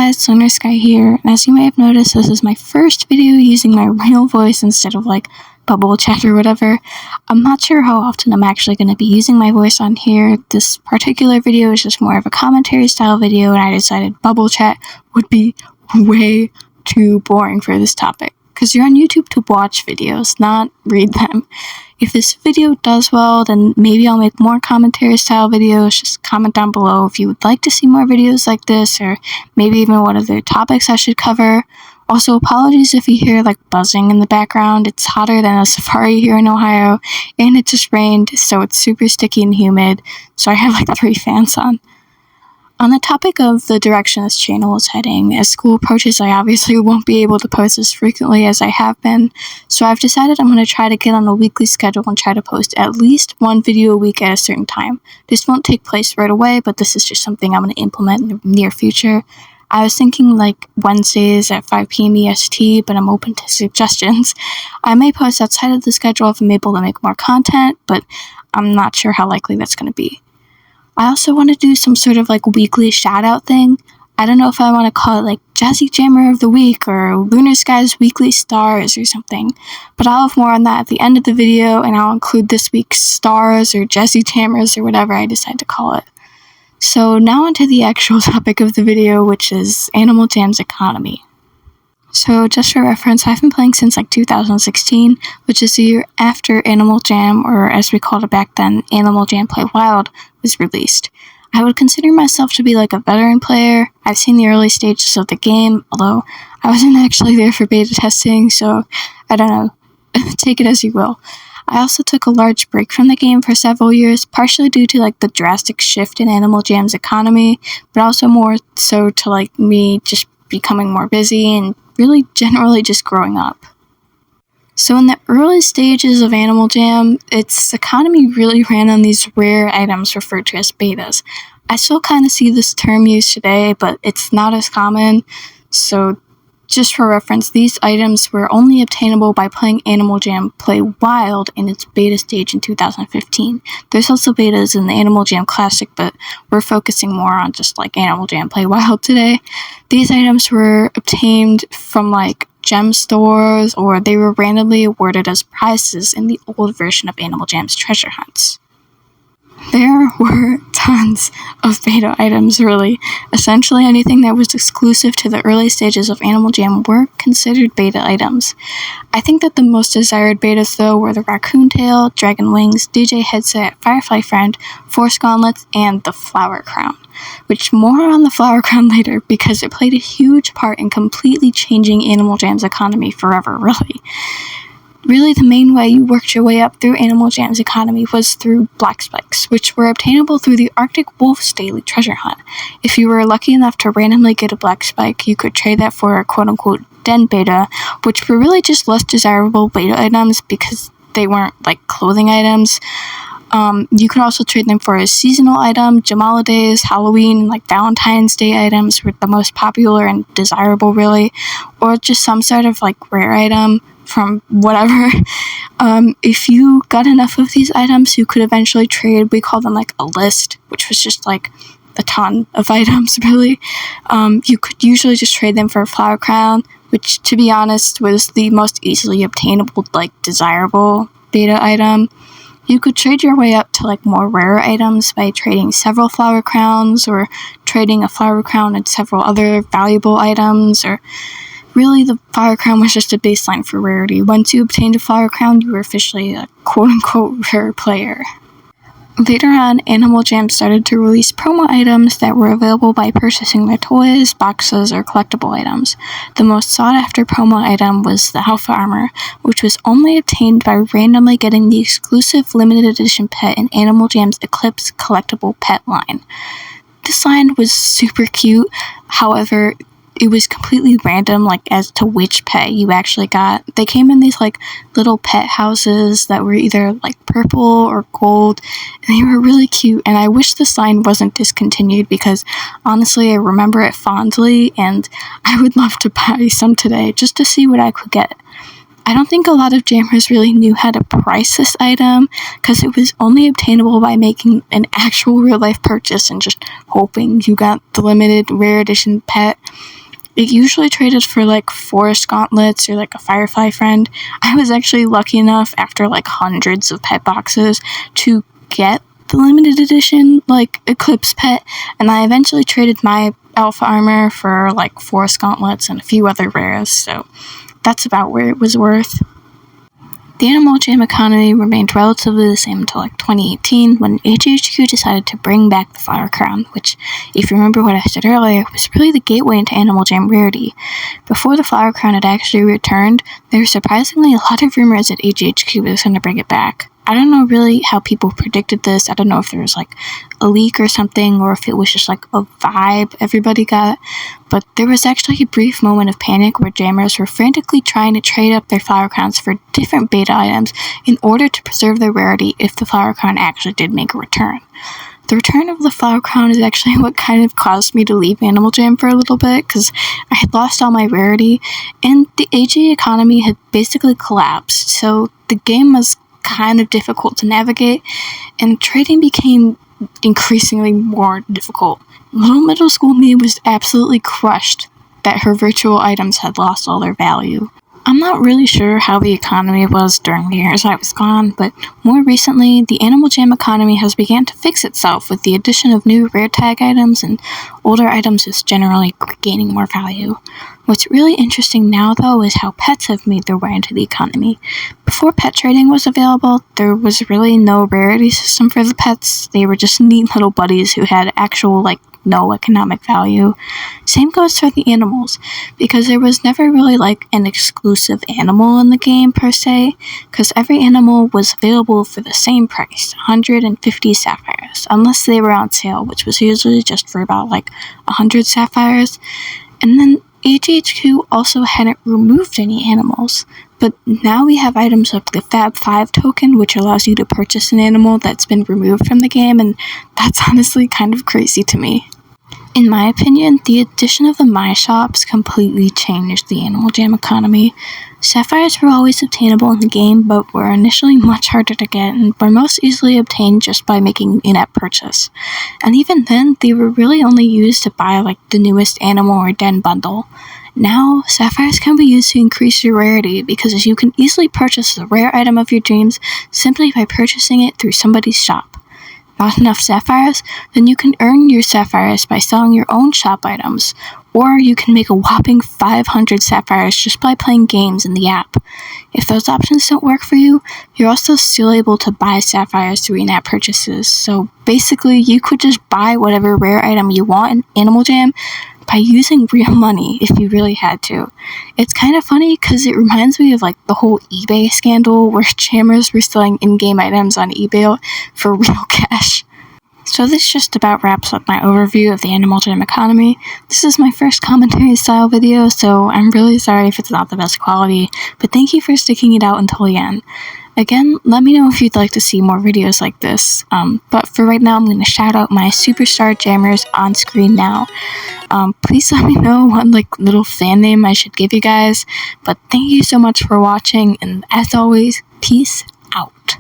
guys, Lunarskie here, and as you may have noticed, this is my first video using my real voice instead of like bubble chat or whatever. I'm not sure how often I'm actually going to be using my voice on here. This particular video is just more of a commentary style video, and I decided bubble chat would be way too boring for this topic, because you're on YouTube to watch videos, not read them. If this video does well, then maybe I'll make more commentary style videos. Just comment down below if you would like to see more videos like this, or maybe even what other topics I should cover. Also, apologies if you hear like buzzing in the background. It's hotter than a safari here in Ohio, and it just rained, so it's super sticky and humid, so I have like 3 fans on. On the topic of the direction this channel is heading, as school approaches, I obviously won't be able to post as frequently as I have been, so I've decided I'm going to try to get on a weekly schedule and try to post at least 1 video a week at a certain time. This won't take place right away, but this is just something I'm going to implement in the near future. I was thinking like Wednesdays at 5 p.m. EST, but I'm open to suggestions. I may post outside of the schedule if I'm able to make more content, but I'm not sure how likely that's going to be. I also want to do some sort of like weekly shout-out thing. I don't know if I want to call it like Jazzy Jammer of the Week or Lunarskie's Weekly Stars or something, but I'll have more on that at the end of the video, and I'll include this week's stars or Jazzy Jammers or whatever I decide to call it. So now onto the actual topic of the video, which is Animal Jam's economy. So just for reference, I've been playing since like 2016, which is the year after Animal Jam, or as we called it back then, Animal Jam Play Wild, was released. I would consider myself to be like a veteran player. I've seen the early stages of the game, although I wasn't actually there for beta testing, so I don't know, take it as you will. I also took a large break from the game for several years, partially due to like the drastic shift in Animal Jam's economy, but also more so to like me just becoming more busy and really generally just growing up. So in the early stages of Animal Jam, its economy really ran on these rare items referred to as betas. I still kind of see this term used today, but it's not as common, so just for reference, these items were only obtainable by playing Animal Jam Play Wild in its beta stage in 2015. There's also betas in the Animal Jam Classic, but we're focusing more on just like Animal Jam Play Wild today. These items were obtained from like gem stores, or they were randomly awarded as prizes in the old version of Animal Jam's treasure hunts. There were tons of beta items, really. Essentially anything that was exclusive to the early stages of Animal Jam were considered beta items. I think that the most desired betas, though, were the Raccoon Tail, Dragon Wings, DJ Headset, Firefly Friend, Force Gauntlets, and the Flower Crown. Which more on the Flower Crown later, because it played a huge part in completely changing Animal Jam's economy forever, really. Really, the main way you worked your way up through Animal Jam's economy was through Black Spikes, which were obtainable through the Arctic Wolf's daily treasure hunt. If you were lucky enough to randomly get a Black Spike, you could trade that for a quote-unquote den beta, which were really just less desirable beta items because they weren't like clothing items. You could also trade them for a seasonal item. Jamalidays, Halloween, like Valentine's Day items were the most popular and desirable, really, or just some sort of like rare item from whatever. If you got enough of these items, you could eventually trade. We call them like a list, which was just like a ton of items, really. You could usually just trade them for a Flower Crown, which, to be honest, was the most easily obtainable, like, desirable beta item. You could trade your way up to like more rare items by trading several Flower Crowns, or trading a Flower Crown and several other valuable items, or really, the Flower Crown was just a baseline for rarity. Once you obtained a Flower Crown, you were officially a quote-unquote rare player. Later on, Animal Jam started to release promo items that were available by purchasing their toys, boxes, or collectible items. The most sought-after promo item was the Alpha Armor, which was only obtained by randomly getting the exclusive limited edition pet in Animal Jam's Eclipse collectible pet line. This line was super cute, however, it was completely random, like, as to which pet you actually got. They came in these, like, little pet houses that were either, like, purple or gold, and they were really cute, and I wish this line wasn't discontinued, because, honestly, I remember it fondly, and I would love to buy some today, just to see what I could get. I don't think a lot of jammers really knew how to price this item, because it was only obtainable by making an actual real-life purchase and just hoping you got the limited rare edition pet. It usually traded for like forest gauntlets or like a firefly friend. I was actually lucky enough, after like hundreds of pet boxes, to get the limited edition like eclipse pet, and I eventually traded my alpha armor for like forest gauntlets and a few other rares, so that's about where it was worth. The animal jam economy remained relatively the same until like 2018, when HHQ decided to bring back the flower crown, which, if you remember what I said earlier, was really the gateway into animal jam rarity. Before the flower crown had actually returned, there were surprisingly a lot of rumors that HHQ was going to bring it back. I don't know really how people predicted this. I don't know if there was like a leak or something, or if it was just like a vibe everybody got, but there was actually a brief moment of panic where jammers were frantically trying to trade up their flower crowns for different beta items in order to preserve their rarity if the flower crown actually did make a return. The return of the flower crown is actually what kind of caused me to leave Animal Jam for a little bit, because I had lost all my rarity, and the AG economy had basically collapsed, so the game was kind of difficult to navigate, and trading became increasingly more difficult. Little middle school me was absolutely crushed that her virtual items had lost all their value. I'm not really sure how the economy was during the years I was gone, but more recently, the Animal Jam economy has begun to fix itself with the addition of new rare tag items, and older items just generally gaining more value. What's really interesting now, though, is how pets have made their way into the economy. Before pet trading was available, there was really no rarity system for the pets. They were just neat little buddies who had actual, no economic value. Same goes for the animals, because there was never really an exclusive animal in the game per se, because every animal was available for the same price, 150 sapphires, unless they were on sale, which was usually just for about 100 sapphires. And then HHQ also hadn't removed any animals, but now we have items like the Fab 5 token, which allows you to purchase an animal that's been removed from the game, and that's honestly kind of crazy to me. In my opinion, the addition of the My Shops completely changed the Animal Jam economy. Sapphires were always obtainable in the game, but were initially much harder to get, and were most easily obtained just by making an in-app purchase. And even then, they were really only used to buy the newest animal or den bundle. Now, sapphires can be used to increase your rarity, because you can easily purchase the rare item of your dreams simply by purchasing it through somebody's shop. Not enough sapphires? Then you can earn your sapphires by selling your own shop items, or you can make a whopping 500 sapphires just by playing games in the app. If those options don't work for you, you're also still able to buy sapphires through in-app purchases, so basically you could just buy whatever rare item you want in Animal Jam by using real money if you really had to. It's kind of funny because it reminds me of the whole eBay scandal where jammers were selling in-game items on eBay for real cash. So this just about wraps up my overview of the Animal Jam economy. This is my first commentary style video, so I'm really sorry if it's not the best quality, but thank you for sticking it out until the end. Again, let me know if you'd like to see more videos like this, but for right now I'm going to shout out my superstar jammers on screen now. Please let me know what little fan name I should give you guys, but thank you so much for watching, and as always, peace out.